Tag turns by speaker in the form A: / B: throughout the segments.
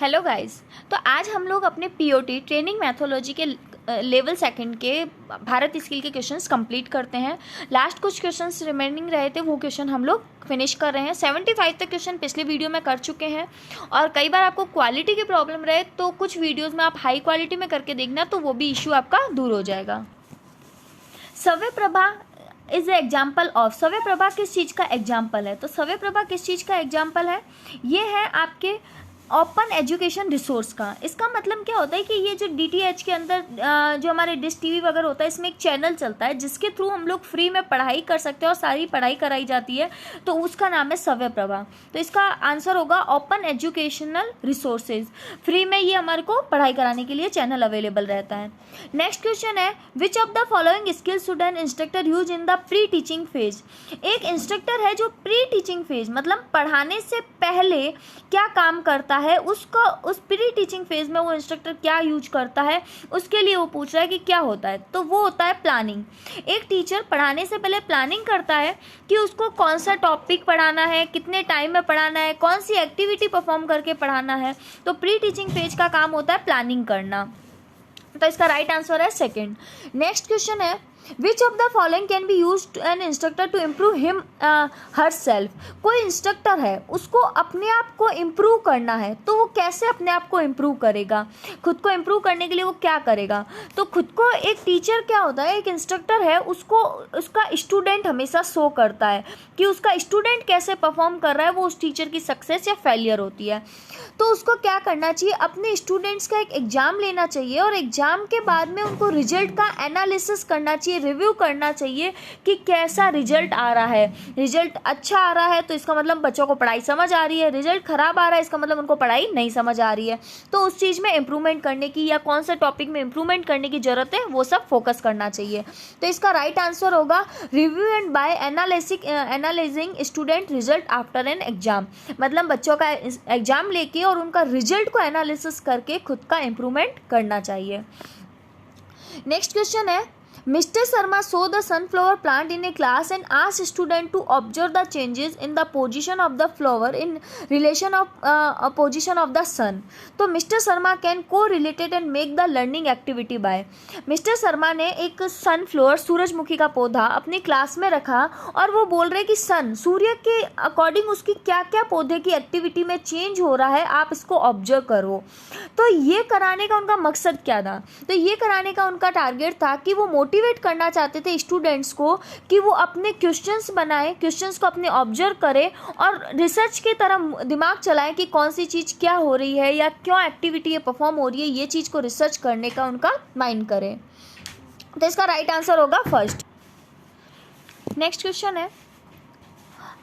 A: Hello guys. तो आज हम लोग अपने पीओटी ट्रेनिंग मैथोलॉजी के लेवल सेकंड के भारत स्किल के क्वेश्चंस कंप्लीट करते हैं। लास्ट कुछ क्वेश्चंस रिमेनिंग रहे थे, वो क्वेश्चन हम लोग फिनिश कर रहे हैं। 75 तक क्वेश्चन पिछले वीडियो में कर चुके हैं। और कई बार आपको क्वालिटी की प्रॉब्लम रहे तो कुछ वीडियोज़ में आप हाई क्वालिटी में करके देखना, तो वो भी इशू आपका दूर हो जाएगा। सव्य प्रभा इज ए एग्जाम्पल ऑफ। सव्य प्रभा किस चीज़ का एग्जाम्पल है? तो सव्य प्रभा किस चीज़ का एग्जाम्पल है? ये है आपके ओपन एजुकेशन रिसोर्स का। इसका मतलब क्या होता है कि ये जो डीटीएच के अंदर जो हमारे डिश टीवी वगैरह होता है, इसमें एक चैनल चलता है जिसके थ्रू हम लोग फ्री में पढ़ाई कर सकते हैं और सारी पढ़ाई कराई जाती है, तो उसका नाम है सव्य प्रभा। तो इसका आंसर होगा ओपन एजुकेशनल रिसोर्सेज। फ्री में ये हमारे को पढ़ाई कराने के लिए चैनल अवेलेबल रहता है। नेक्स्ट क्वेश्चन है, which of the following skills should an instructor use in the pre teaching phase. एक इंस्ट्रक्टर है जो प्री टीचिंग फेज मतलब पढ़ाने से पहले क्या काम करता है, उसको उस प्री टीचिंग फेज में वो इंस्ट्रक्टर क्या यूज करता है, उसके लिए वो पूछ रहा है कि क्या होता है। तो वो होता है प्लानिंग। एक टीचर पढ़ाने से पहले प्लानिंग करता है कि उसको कौन सा टॉपिक पढ़ाना है, कितने टाइम में पढ़ाना है, कौन सी एक्टिविटी परफॉर्म करके पढ़ाना है। तो प्री टीचिंग फेज का काम होता है प्लानिंग करना। तो इसका राइट आंसर है सेकंड। नेक्स्ट क्वेश्चन है, which of the following can be use an instructor to improve him her self. कोई इंस्ट्रक्टर है, उसको अपने आप को इम्प्रूव करना है, तो वो कैसे अपने आप को इम्प्रूव करेगा? खुद को इम्प्रूव करने के लिए वो क्या करेगा? तो खुद को एक टीचर क्या होता है, एक इंस्ट्रक्टर है, उसको उसका स्टूडेंट हमेशा शो करता है कि उसका स्टूडेंट कैसे परफॉर्म कर रहा है, वो उस टीचर की सक्सेस या फेलियर होती है। तो उसको क्या करना चाहिए, अपने स्टूडेंट्स का एक एग्ज़ाम लेना चाहिए और एग्ज़ाम के बाद में उनको रिजल्ट का एनालिसिस करना चाहिए, रिव्यू करना चाहिए कि कैसा रिजल्ट आ रहा है। रिजल्ट अच्छा आ रहा है तो इसका मतलब बच्चों को पढ़ाई समझ आ रही है, रिजल्ट ख़राब आ रहा है इसका मतलब उनको पढ़ाई नहीं समझ आ रही है। तो उस चीज़ में इम्प्रूवमेंट करने की या कौन से टॉपिक में इम्प्रूवमेंट करने की ज़रूरत है, वो सब फोकस करना चाहिए। तो इसका राइट आंसर होगा review and by analysing student result after an exam. मतलब बच्चों का एग्जाम लेके और उनका रिजल्ट को एनालिसिस करके खुद का इम्प्रूवमेंट करना चाहिए। नेक्स्ट क्वेश्चन है, Mr. Sharma saw the sunflower plant in a class and asked student to observe the changes in the position of the flower in relation of position of the sun. तो Mr. Sharma can co-related and make the learning activity by. Mr. Sharma ने एक sunflower सूरजमुखी का पौधा अपनी class में रखा और वो बोल रहे कि सन सूर्य के अकॉर्डिंग उसकी क्या क्या पौधे की एक्टिविटी में चेंज हो रहा है, आप इसको ऑब्जर्व करो। तो ये कराने का उनका मकसद क्या था? तो ये कराने का उनका टारगेट था कि वो मोटिवेट करना चाहते थे स्टूडेंट्स को कि वो अपने क्वेश्चंस बनाएं, क्वेश्चंस को अपने ऑब्जर्व करें और रिसर्च की तरह दिमाग चलाएं कि कौन सी चीज़ क्या हो रही है या क्यों एक्टिविटी ये परफॉर्म हो रही है, ये चीज़ को रिसर्च करने का उनका माइंड करें। तो इसका राइट आंसर होगा फर्स्ट। नेक्स्ट क्वेश्चन है,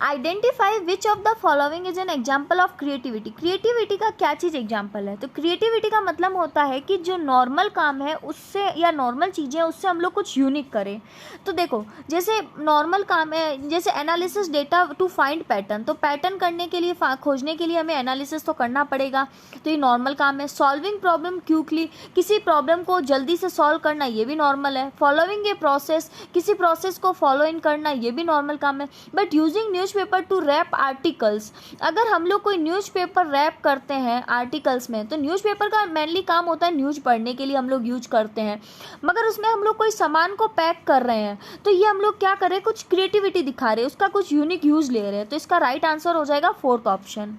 A: identify which of the following is an example of creativity. Creativity का क्या चीज़ एग्जाम्पल है? तो क्रिएटिविटी का मतलब होता है कि जो नॉर्मल काम है उससे या नॉर्मल चीज़ें उससे हम लोग कुछ यूनिक करें। तो देखो, जैसे नॉर्मल काम है, जैसे analysis data to find pattern, तो पैटर्न करने के लिए खोजने के लिए हमें एनालिसिस तो करना पड़ेगा, तो ये नॉर्मल काम है। सॉल्विंग प्रॉब्लम क्विकली, किसी प्रॉब्लम को जल्दी से सॉल्व करना, ये भी नॉर्मल है। फॉलोइंग ए प्रोसेस, किसी प्रोसेस को फॉलो इन करना, ये भी नॉर्मल काम है। But using newspaper to wrap articles, अगर हम लोग कोई न्यूज़पेपर रैप करते हैं आर्टिकल्स में, तो न्यूज़पेपर का मेनली काम होता है न्यूज़ पढ़ने के लिए हम लोग यूज करते हैं, मगर उसमें हम लोग कोई सामान को पैक कर रहे हैं, तो ये हम लोग क्या कर रहे हैं, कुछ क्रिएटिविटी दिखा रहे हैं, उसका कुछ यूनिक यूज ले रहे हैं। तो इसका राइट आंसर हो जाएगा फोर्थ ऑप्शन।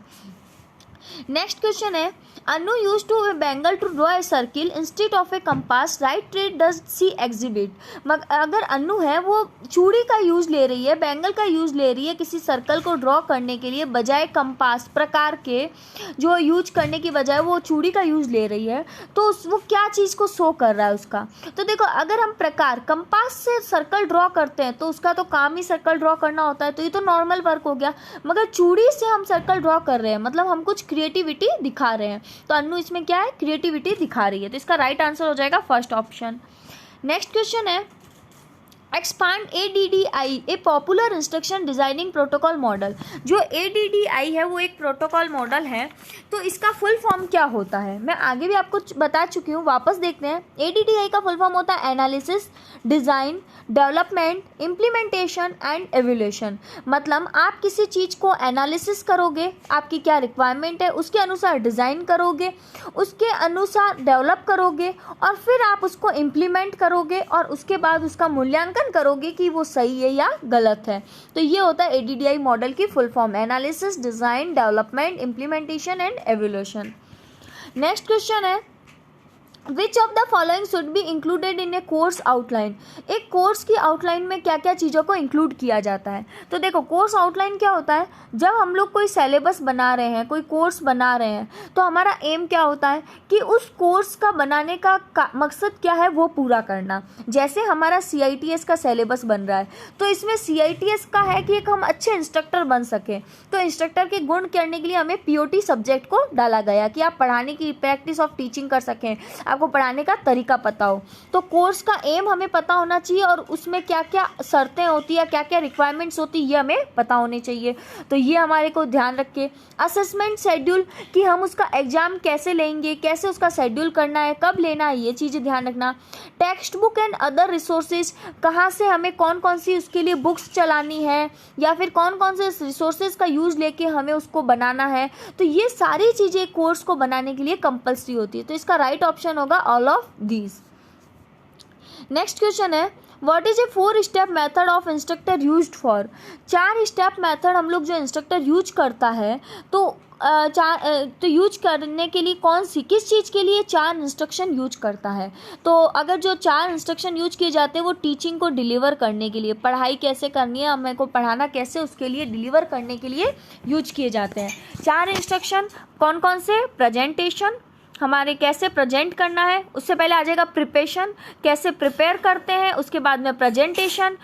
A: नेक्स्ट क्वेश्चन है, Anu used to a bangle to draw a circle instead of a compass, right trait does she exhibit. अगर अनु है वो चूड़ी का यूज ले रही है, बैंगल का यूज ले रही है किसी सर्कल को ड्रॉ करने के लिए, बजाय कंपास प्रकार के जो यूज करने की बजाय वो चूड़ी का यूज ले रही है, तो वो क्या चीज़ को शो कर रहा है उसका? तो देखो, अगर हम प्रकार कंपास से सर्कल ड्रॉ करते हैं तो उसका तो काम ही सर्कल ड्रॉ करना होता है, तो ये तो नॉर्मल वर्क हो गया। मगर चूड़ी से हम सर्कल ड्रॉ कर रहे हैं, मतलब हम कुछ क्रिएटिविटी दिखा रहे हैं, तो अन्नू इसमें क्या है, क्रिएटिविटी दिखा रही है। तो इसका राइट आंसर हो जाएगा फर्स्ट ऑप्शन। नेक्स्ट क्वेश्चन है, एक्सपांड ADDI ए popular instruction designing protocol model. जो ADDI है वो एक प्रोटोकॉल मॉडल है, तो इसका फुल फॉर्म क्या होता है मैं आगे भी आपको बता चुकी हूँ, वापस देखते हैं। ADDI का फुल फॉर्म होता है analysis, design, development, implementation and evolution. मतलब आप किसी चीज़ को एनालिसिस करोगे, आपकी क्या रिक्वायरमेंट है उसके अनुसार डिज़ाइन करोगे, उसके अनुसार डेवलप करोगे और फिर आप उसको इम्प्लीमेंट करोगे और उसके बाद उसका मूल्यांकन करोगे कि वो सही है या गलत है। तो ये होता है ADDI मॉडल की full form, analysis, design, development, implementation and evolution. Next question है which of the following should be included in a course outline. एक कोर्स की आउटलाइन में क्या क्या चीज़ों को इंक्लूड किया जाता है। तो देखो कोर्स आउटलाइन क्या होता है, जब हम लोग कोई सिलेबस बना रहे हैं, कोई कोर्स बना रहे हैं, तो हमारा एम क्या होता है कि उस कोर्स का बनाने का मकसद क्या है वो पूरा करना। जैसे हमारा CITS का सिलेबस बन रहा है, तो इसमें CITS का है कि एक हम अच्छे इंस्ट्रक्टर बन सकें, तो इंस्ट्रक्टर के गुण करने के लिए हमें POT सब्जेक्ट को डाला गया कि आप पढ़ाने की प्रैक्टिस ऑफ टीचिंग कर सकें, आपको पढ़ाने का तरीका पता हो। तो कोर्स का एम हमें पता होना चाहिए और उसमें क्या क्या शर्तें होती है, क्या क्या रिक्वायरमेंट्स होती है, ये हमें पता होने चाहिए। तो ये हमारे को ध्यान रखे। असेसमेंट शेड्यूल कि हम उसका एग्जाम कैसे लेंगे, कैसे उसका शेड्यूल करना है, कब लेना है, ये चीज़ें ध्यान रखना। Text book and other resources, कहाँ से हमें कौन कौन सी उसके लिए बुक्स चलानी है या फिर कौन कौन से रिसोर्सेज का यूज़ लेके हमें उसको बनाना है। तो ये सारी चीज़ें कोर्स को बनाने के लिए कंपल्सरी होती है। तो इसका राइट ऑप्शन होगा all of these. Next question है what is a 4 step method of instructor used for. 4 step method हम लोग जो इंस्ट्रक्टर यूज करता है, तो यूज करने के लिए कौन सी किस चीज़ के लिए 4 इंस्ट्रक्शन यूज करता है। तो अगर जो 4 इंस्ट्रक्शन यूज किए जाते हैं वो टीचिंग को डिलीवर करने के लिए, पढ़ाई कैसे करनी है, हमें को पढ़ाना कैसे, उसके लिए डिलीवर करने के लिए यूज किए जाते हैं। 4 इंस्ट्रक्शन कौन कौन से, प्रेजेंटेशन, हमारे कैसे प्रेजेंट करना है, उससे पहले आ जाएगा प्रिपरेशन, कैसे प्रिपेयर करते हैं, उसके बाद में प्रेजेंटेशन,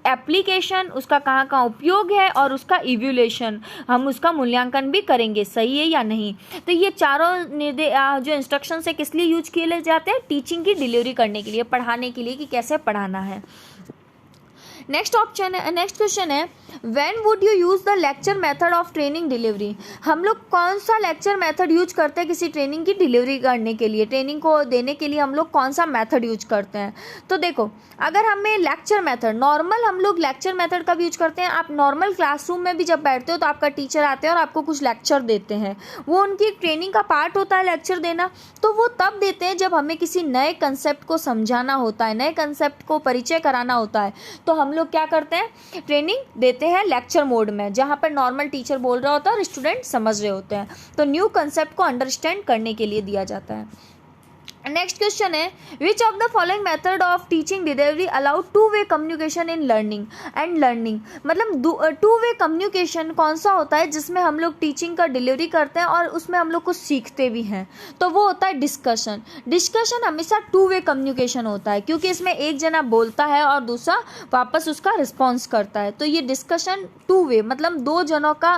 A: एप्लीकेशन, उसका कहाँ कहाँ उपयोग है और उसका इवैल्यूएशन, हम उसका मूल्यांकन भी करेंगे सही है या नहीं। तो ये चारों जो इंस्ट्रक्शन है किस लिए यूज किए जाते हैं, टीचिंग की डिलीवरी करने के लिए, पढ़ाने के लिए कि कैसे पढ़ाना है। नेक्स्ट क्वेश्चन है when would you use the lecture method of training delivery. हम लोग कौन सा लेक्चर मेथड यूज करते हैं किसी ट्रेनिंग की डिलीवरी करने के लिए, ट्रेनिंग को देने के लिए हम लोग कौन सा मेथड यूज करते हैं। तो देखो अगर हमें लेक्चर मेथड, नॉर्मल हम लोग लेक्चर मेथड कब यूज करते हैं, आप नॉर्मल क्लासरूम में भी जब बैठते हो तो आपका टीचर आते हैं और आपको कुछ लेक्चर देते हैं, वो उनकी ट्रेनिंग का पार्ट होता है लेक्चर देना। तो वो तब देते हैं जब हमें किसी नए कंसेप्ट को समझाना होता है, नए कंसेप्ट को परिचय कराना होता है। तो हम लोग क्या करते हैं, ट्रेनिंग देते हैं लेक्चर मोड में, जहाँ पर नॉर्मल टीचर बोल रहा होता है और स्टूडेंट समझ रहे होते हैं। तो न्यू कंसेप्ट को अंडरस्टैंड करने के लिए दिया जाता है। नेक्स्ट क्वेश्चन है which of the following method of teaching delivery allowed two way communication in learning. मतलब 2-वे कम्युनिकेशन कौन सा होता है जिसमें हम लोग टीचिंग का डिलीवरी करते हैं और उसमें हम लोग कुछ सीखते भी हैं। तो वो होता है डिस्कशन हमेशा 2-वे कम्युनिकेशन होता है, क्योंकि इसमें एक जना बोलता है और दूसरा वापस उसका रिस्पॉन्स करता है। तो ये डिस्कशन 2-वे मतलब 2 जनों का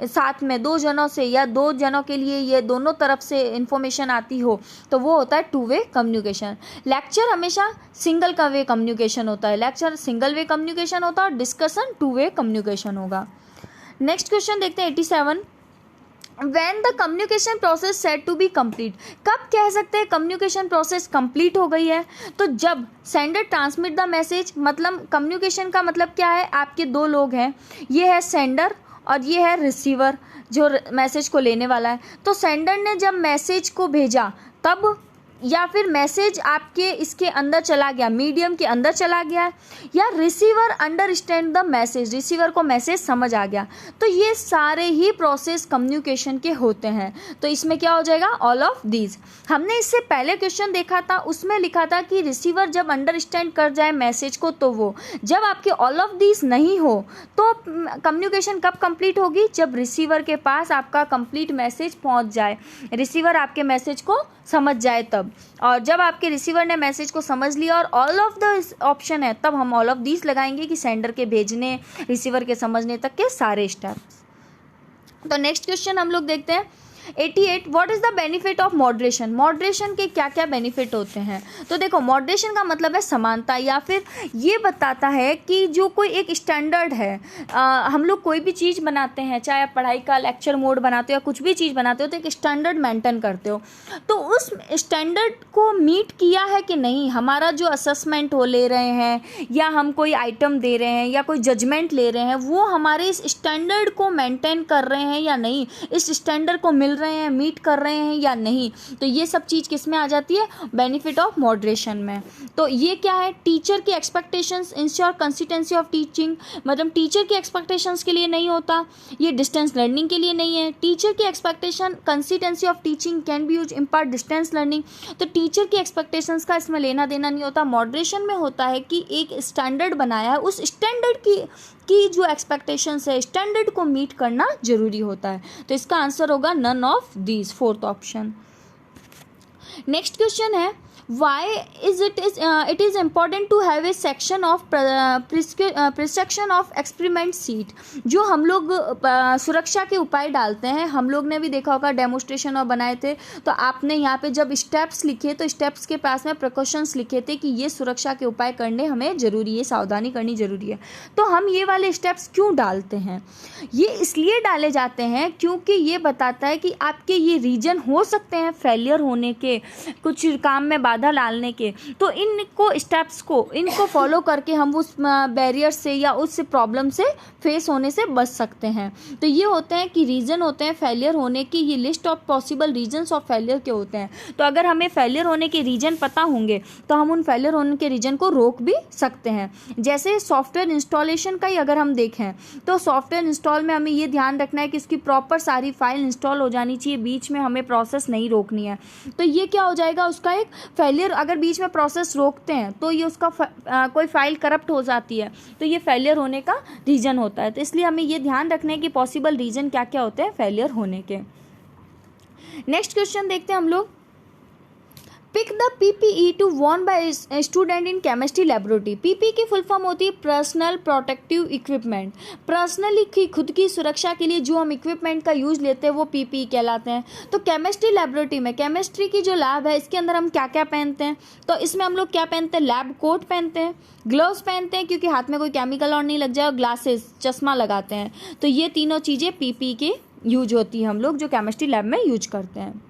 A: साथ में, 2 जनों से या 2 जनों के लिए ये दोनों तरफ से इंफॉर्मेशन आती हो, तो वो होता है 2-वे कम्युनिकेशन। लेक्चर हमेशा सिंगल का वे कम्युनिकेशन होता है, लेक्चर सिंगल वे कम्युनिकेशन होता है और डिस्कशन 2-वे कम्युनिकेशन होगा। नेक्स्ट क्वेश्चन देखते हैं 87 When the communication process said to be complete। कब कह सकते हैं कम्युनिकेशन प्रोसेस कंप्लीट हो गई है। तो जब सेंडर ट्रांसमिट द मैसेज, मतलब कम्युनिकेशन का मतलब क्या है, आपके 2 लोग हैं, ये है सेंडर और ये है रिसीवर जो मैसेज को लेने वाला है। तो सेंडर ने जब मैसेज को भेजा तब, या फिर मैसेज आपके इसके अंदर चला गया, मीडियम के अंदर चला गया, या receiver understand the message, receiver को मैसेज समझ आ गया। तो ये सारे ही प्रोसेस कम्युनिकेशन के होते हैं। तो इसमें क्या हो जाएगा, ऑल ऑफ दीज। हमने इससे पहले क्वेश्चन देखा था, उसमें लिखा था कि रिसीवर जब अंडरस्टैंड कर जाए मैसेज को तो वो, जब आपके ऑल ऑफ दीज नहीं हो तो कम्युनिकेशन कब कंप्लीट होगी, जब रिसीवर के पास आपका कंप्लीट मैसेज पहुंच जाए, रिसीवर आपके मैसेज को समझ जाए तब। और जब आपके रिसीवर ने मैसेज को समझ लिया और ऑल ऑफ द ऑप्शन है, तब हम ऑल ऑफ दीज लगाएंगे कि सेंडर के भेजने, रिसीवर के समझने तक के सारे स्टेप्स। तो नेक्स्ट क्वेश्चन हम लोग देखते हैं 88 what is the benefit of moderation, moderation के क्या क्या बेनिफिट होते हैं। तो देखो मॉडरेशन का मतलब है समानता, या फिर ये बताता है कि जो कोई एक स्टैंडर्ड है, हम लोग कोई भी चीज़ बनाते हैं, चाहे आप पढ़ाई का लेक्चर मोड बनाते हो या कुछ भी चीज़ बनाते हो, तो एक स्टैंडर्ड मेंटेन करते हो, तो उस स्टैंडर्ड को मीट किया है कि नहीं, हमारा जो असेसमेंट हो ले रहे हैं या हम कोई आइटम दे रहे हैं या कोई जजमेंट ले रहे हैं, वो हमारे इस स्टैंडर्ड को मेंटेन कर रहे हैं या नहीं, इस स्टैंडर्ड को मिल रहे हैं, मीट कर रहे हैं या नहीं। तो ये सब चीज़ किस में आ जाती है, बेनिफिट ऑफ मॉडरेशन में। तो ये क्या है, टीचर की expectations ensure consistency of teaching, मतलब टीचर की एक्सपेक्टेशंस के लिए नहीं होता, ये डिस्टेंस लर्निंग के लिए नहीं है। टीचर की expectation consistency of teaching can be use impart distance learning, तो टीचर की एक्सपेक्टेशंस का इसमें लेना देना नहीं होता। मॉडरेशन में होता है कि एक स्टैंडर्ड बनाया है, उस स्टैंडर्ड की जो एक्सपेक्टेशंस है, स्टैंडर्ड को मीट करना जरूरी होता है। तो इसका आंसर होगा none of these, fourth option. Next question है why is it is important to have a section of prescription of experiment sheet. जो हम लोग सुरक्षा के उपाय डालते हैं, हम लोग ने भी देखा होगा डेमोस्ट्रेशन और बनाए थे, तो आपने यहाँ पे जब स्टेप्स लिखे तो स्टेप्स के पास में प्रिकॉशंस लिखे थे कि ये सुरक्षा के उपाय करने हमें ज़रूरी है, सावधानी करनी ज़रूरी है। तो हम ये वाले स्टेप्स क्यों डालते हैं, ये इसलिए डाले जाते हैं क्योंकि ये बताता है कि आपके ये रीजन हो सकते हैं फेलियर होने के, कुछ काम में बाधा डालने के, तो इनको स्टेप्स को इनको फॉलो करके हम उस बैरियर से या उस प्रॉब्लम से फेस होने से बच सकते हैं। तो ये होते हैं कि रीज़न होते हैं फेलियर होने की, ये list of possible reasons of failure के होते हैं। तो अगर हमें फेलियर होने के रीजन पता होंगे तो हम उन फेलियर होने के रीजन को रोक भी सकते हैं। जैसे सॉफ्टवेयर इंस्टॉलेशन का ही अगर हम देखें तो सॉफ्टवेयर इंस्टॉल में हमें ये ध्यान रखना है कि उसकी प्रॉपर सारी फाइल इंस्टॉल हो जानी चाहिए, बीच में हमें प्रोसेस नहीं रोकनी है। तो ये क्या हो जाएगा, उसका एक फेलियर, अगर बीच में प्रोसेस रोकते हैं तो ये उसका कोई फाइल करप्ट हो जाती है, तो ये फेलियर होने का रीज़न होता है। तो इसलिए हमें ये ध्यान रखना है कि पॉसिबल रीज़न क्या क्या होते हैं फेलियर होने के। नेक्स्ट क्वेश्चन देखते हैं हम लोग, pick the PPE to worn by student in chemistry laboratory. PPE की फुल फॉर्म होती है पर्सनल प्रोटेक्टिव इक्विपमेंट। पर्सनली की खुद की सुरक्षा के लिए जो हम इक्विपमेंट का यूज लेते हैं वो PPE कहलाते हैं। तो केमिस्ट्री लेबोरेटरी में, केमिस्ट्री की जो लैब है इसके अंदर हम क्या क्या पहनते हैं, तो इसमें हम लोग क्या पहनते हैं, लैब कोट पहनते हैं, ग्लव्स पहनते हैं क्योंकि हाथ में कोई केमिकल और नहीं लग जाए, और ग्लासेस, चश्मा लगाते हैं। तो ये तीनों चीज़ें PPE की यूज होती है, हम लोग जो केमिस्ट्री लैब में यूज करते हैं।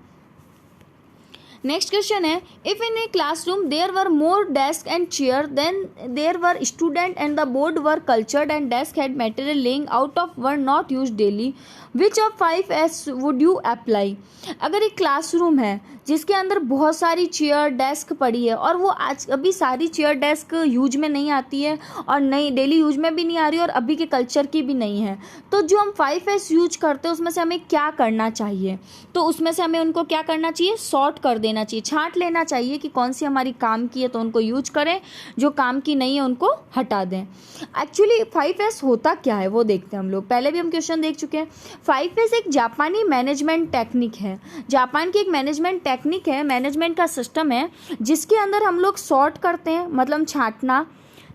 A: नेक्स्ट क्वेश्चन है, if in a classroom there were more desk and chair than there were student and the board were cluttered and desk had material lying out of were not use daily, which of 5S would you apply. अगर एक classroom है जिसके अंदर बहुत सारी chair desk पड़ी है और वो आज अभी सारी चेयर डेस्क यूज में नहीं आती है और नहीं डेली यूज में भी नहीं आ रही और अभी के कल्चर की भी नहीं है, तो जो हम 5S यूज करते हैं उसमें से हमें क्या करना चाहिए, तो उसमें से हमें उनको क्या करना चाहिए, सॉर्ट कर देना चाहिए, छांट लेना चाहिए कि कौन सी हमारी काम की है तो उनको यूज करें, जो काम की नहीं है उनको हटा दें। एक्चुअली 5S होता क्या है वो देखते हैं हम लोग, पहले भी हम क्वेश्चन देख चुके हैं। 5S एक जापानी मैनेजमेंट टेक्निक है, जापान की एक मैनेजमेंट टेक्निक है, मैनेजमेंट का सिस्टम है जिसके अंदर हम लोग सॉर्ट करते हैं, मतलब छांटना,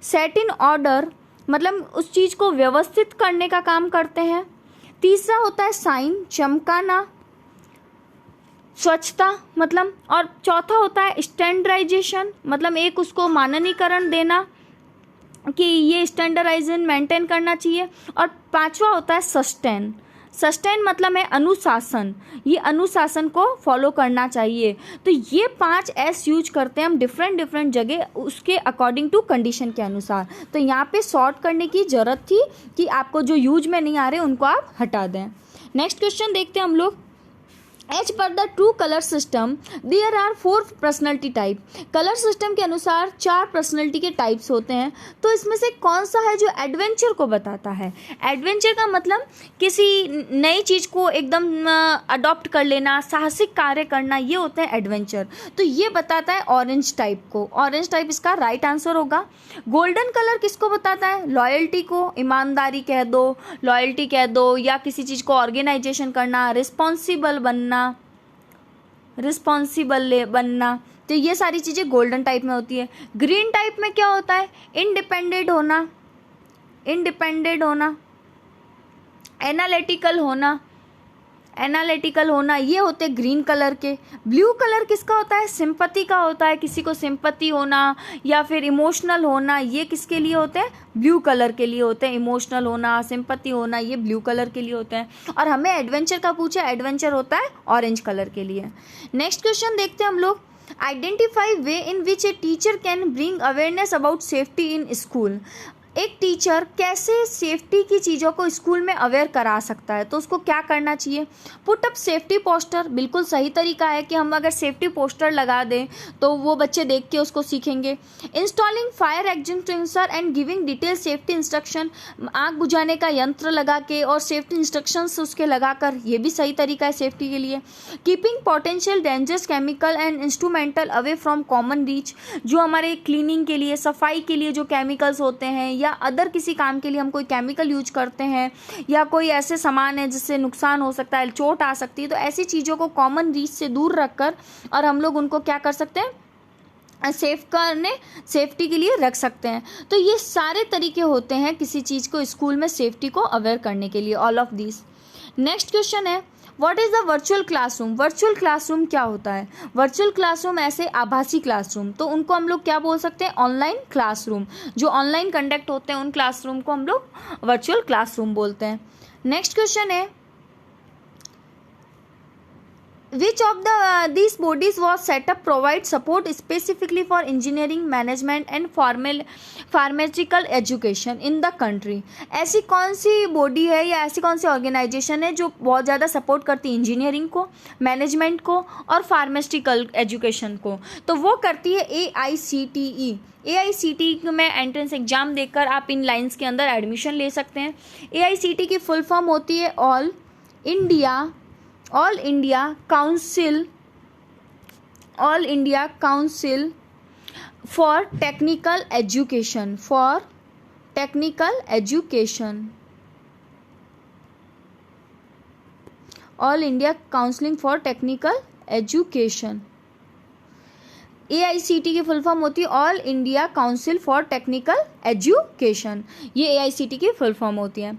A: सेट इन ऑर्डर, मतलब उस चीज़ को व्यवस्थित करने का काम करते हैं। तीसरा होता है साइन, चमकाना, स्वच्छता मतलब, और चौथा होता है स्टैंडर्डाइजेशन, मतलब एक उसको माननीकरण देना कि ये स्टैंडर्डाइजेशन मेंटेन करना चाहिए, और पांचवा होता है सस्टेन। सस्टेन मतलब है अनुशासन, ये अनुशासन को फॉलो करना चाहिए। तो ये 5S यूज करते हैं हम डिफरेंट जगह उसके अकॉर्डिंग टू कंडीशन के अनुसार। तो यहाँ पे सॉर्ट करने की ज़रूरत थी कि आपको जो यूज में नहीं आ रहे उनको आप हटा दें। नेक्स्ट क्वेश्चन देखते हैं हम लोग, as per the true colour system there are 4 personality type. Colour system के अनुसार 4 पर्सनैलिटी के टाइप्स होते हैं, तो इसमें से कौन सा है जो एडवेंचर को बताता है। एडवेंचर का मतलब किसी नई चीज़ को एकदम अडॉप्ट कर लेना, साहसिक कार्य करना, ये होता है एडवेंचर। तो ये बताता है ऑरेंज टाइप को, ऑरेंज टाइप इसका राइट आंसर होगा। गोल्डन कलर किसको बताता है, लॉयल्टी को, ईमानदारी कह दो, लॉयल्टी कह दो, या किसी चीज़ को ऑर्गेनाइजेशन करना, रिस्पॉन्सिबल बनना, तो ये सारी चीज़ें गोल्डन टाइप में होती है। ग्रीन टाइप में क्या होता है, इंडिपेंडेंट होना, एनालिटिकल होना, एनालिटिकल होना, ये होते ग्रीन कलर के। ब्लू कलर किसका होता है? सिंपैथी का होता है, किसी को सिंपैथी होना या फिर इमोशनल होना, ये किसके लिए होते हैं? ब्लू कलर के लिए होते हैं। इमोशनल होना, सिंपैथी होना, ये ब्लू कलर के लिए होते हैं। और हमें एडवेंचर का पूछा, एडवेंचर होता है ऑरेंज कलर के लिए। नेक्स्ट क्वेश्चन देखते हैं हम लोग। Identify way in which a teacher can bring awareness about safety in school. एक टीचर कैसे सेफ्टी की चीज़ों को स्कूल में अवेयर करा सकता है, तो उसको क्या करना चाहिए? पुट अप सेफ्टी पोस्टर, बिल्कुल सही तरीका है कि हम अगर सेफ्टी पोस्टर लगा दें तो वो बच्चे देख के उसको सीखेंगे। Installing fire extinguisher and giving detail safety instruction, आग बुझाने का यंत्र लगा के और सेफ्टी इंस्ट्रक्शंस उसके लगाकर, ये भी सही तरीका है सेफ्टी के लिए। Keeping potential dangerous chemical and instrumental away from common reach, जो हमारे क्लीनिंग के लिए, सफाई के लिए जो केमिकल्स होते हैं या अदर किसी काम के लिए हम कोई केमिकल यूज करते हैं या कोई ऐसे सामान है जिससे नुकसान हो सकता है, चोट आ सकती है, तो ऐसी चीज़ों को कॉमन रीच से दूर रखकर और हम लोग उनको क्या कर सकते हैं? सेफ्टी के लिए रख सकते हैं। तो ये सारे तरीके होते हैं किसी चीज़ को स्कूल में सेफ्टी को अवेयर करने के लिए, all of this. Next question है, what is the virtual classroom? Virtual classroom क्या होता है? वर्चुअल क्लासरूम ऐसे आभासी क्लासरूम, तो उनको हम लोग क्या बोल सकते हैं? Online classroom. जो ऑनलाइन कंडक्ट होते हैं उन क्लासरूम को हम लोग वर्चुअल क्लासरूम बोलते हैं। नेक्स्ट क्वेश्चन है, which of these bodies was set up provide support specifically for engineering, management and pharmaceutical education in the country? ऐसी कौन सी बॉडी है या ऐसी कौन सी ऑर्गेनाइजेशन है जो बहुत ज़्यादा सपोर्ट करती है इंजीनियरिंग को, मैनेजमेंट को और फार्मास्यूटिकल एजुकेशन को? तो वो करती है AICTE। AICTE में एंट्रेंस एग्जाम देकर आप इन लाइन्स के अंदर एडमिशन ले सकते हैं। AICTE की फुल फॉर्म होती है all India council for technical education, all India counselling for technical education. AICTE की फुल फॉर्म होती है all India council for technical education, ये AICTE की फुल फॉर्म होती है।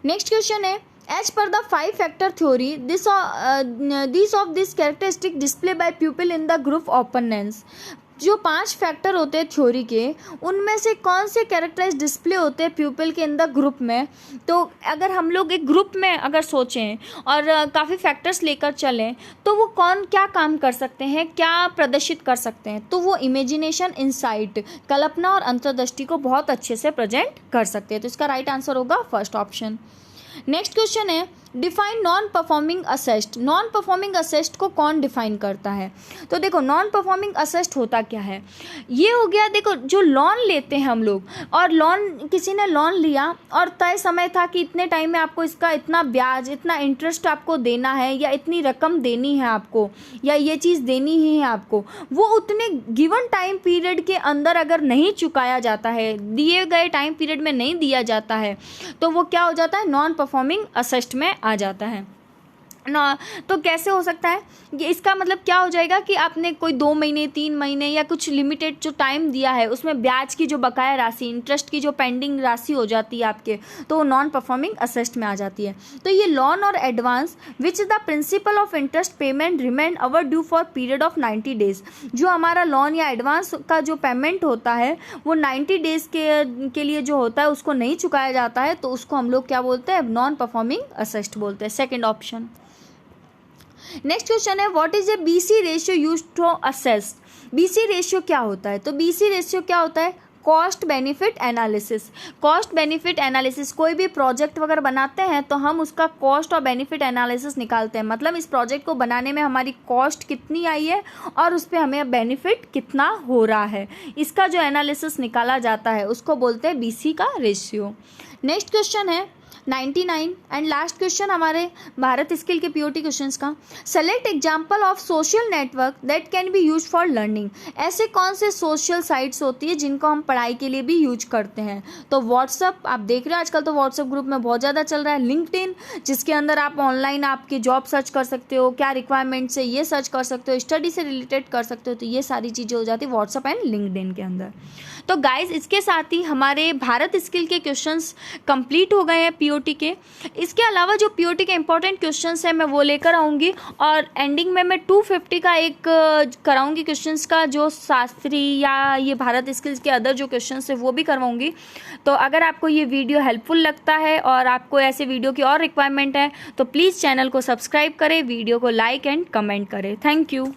A: नेक्स्ट क्वेश्चन है, as per the 5-factor theory, these of this characteristic display by pupil in the group opponents। जो 5 factor होते हैं थ्योरी के, उनमें से कौन से कैरेक्टराइज डिस्प्ले होते हैं प्यूपिल के इन द ग्रुप में? तो अगर हम लोग एक ग्रुप में अगर सोचें और काफ़ी फैक्टर्स लेकर चलें तो वो कौन क्या काम कर सकते हैं, क्या प्रदर्शित कर सकते हैं? तो वो इमेजिनेशन, इंसाइट, कल्पना और अंतर्दृष्टि को बहुत अच्छे से प्रेजेंट कर सकते हैं। तो इसका राइट आंसर होगा फर्स्ट ऑप्शन। नेक्स्ट क्वेश्चन है, define non performing asset. Non performing asset को कौन डिफाइन करता है? तो देखो, नॉन परफॉर्मिंग असेस्ट होता क्या है? ये हो गया, देखो जो लोन लेते हैं हम लोग, और किसी ने लोन लिया और तय समय था कि इतने टाइम में आपको इसका इतना ब्याज, इतना इंटरेस्ट आपको देना है या इतनी रकम देनी है आपको या ये चीज़ देनी ही है आपको, वो उतने गिवन टाइम पीरियड के अंदर अगर नहीं चुकाया जाता है, दिए गए टाइम पीरियड में नहीं दिया जाता है, तो वो क्या हो जाता है? नॉन परफॉर्मिंग असेस्ट में आ जाता है ना। तो कैसे हो सकता है? ये इसका मतलब क्या हो जाएगा कि आपने कोई 2 महीने, 3 महीने या कुछ लिमिटेड जो टाइम दिया है, उसमें ब्याज की जो बकाया राशि, इंटरेस्ट की जो पेंडिंग राशि हो जाती है आपके, तो वो नॉन परफॉर्मिंग असेस्ट में आ जाती है। तो ये लोन और advance which the principle of interest payment remain our due for period of 90 days. जो हमारा लोन या एडवांस का जो पेमेंट होता है वो 90 डेज के लिए जो होता है उसको नहीं चुकाया जाता है, तो उसको हम लोग क्या बोलते हैं? नॉन परफॉर्मिंग असेस्ट बोलते हैं। Second option. नेक्स्ट क्वेश्चन है, what is a BC ratio used to assess. BC ratio क्या होता है? तो BC रेशियो क्या होता है? Cost benefit analysis. Cost benefit analysis, कोई भी प्रोजेक्ट वगैरह बनाते हैं तो हम उसका कॉस्ट और बेनिफिट एनालिसिस निकालते हैं। मतलब इस प्रोजेक्ट को बनाने में हमारी कॉस्ट कितनी आई है और उस पर हमें बेनिफिट कितना हो रहा है, इसका जो एनालिसिस निकाला जाता है उसको बोलते हैं BC का रेशियो। नेक्स्ट क्वेश्चन है 99 एंड लास्ट क्वेश्चन हमारे भारत स्किल के POT क्वेश्चंस का। Select example of social network that can be use for learning. ऐसे कौन से सोशल साइट्स होती है जिनको हम पढ़ाई के लिए भी यूज करते हैं? तो व्हाट्सअप, आप देख रहे हो आजकल तो व्हाट्सअप ग्रुप में बहुत ज़्यादा चल रहा है। लिंक्डइन, जिसके अंदर आप ऑनलाइन आपके जॉब सर्च कर सकते हो, क्या रिक्वायरमेंट्स है ये सर्च कर सकते हो, स्टडी से रिलेटेड कर सकते हो, तो ये सारी चीज़ें हो जाती है व्हाट्सअप एंड लिंक्डइन के अंदर। तो गाइज, इसके साथ ही हमारे भारत स्किल के क्वेश्चंस कंप्लीट हो गए हैं POT पीओटी के। इसके अलावा जो पीओटी के इंपॉर्टेंट क्वेश्चंस हैं मैं वो लेकर आऊँगी, और एंडिंग में मैं 250 का एक कराऊँगी क्वेश्चंस का, जो शास्त्री या ये भारत स्किल्स के अदर जो क्वेश्चंस है वो भी करवाऊँगी। तो अगर आपको ये वीडियो हेल्पफुल लगता है और आपको ऐसे वीडियो की और रिक्वायरमेंट है तो प्लीज़ चैनल को सब्सक्राइब करें, वीडियो को लाइक एंड कमेंट करें। Thank you.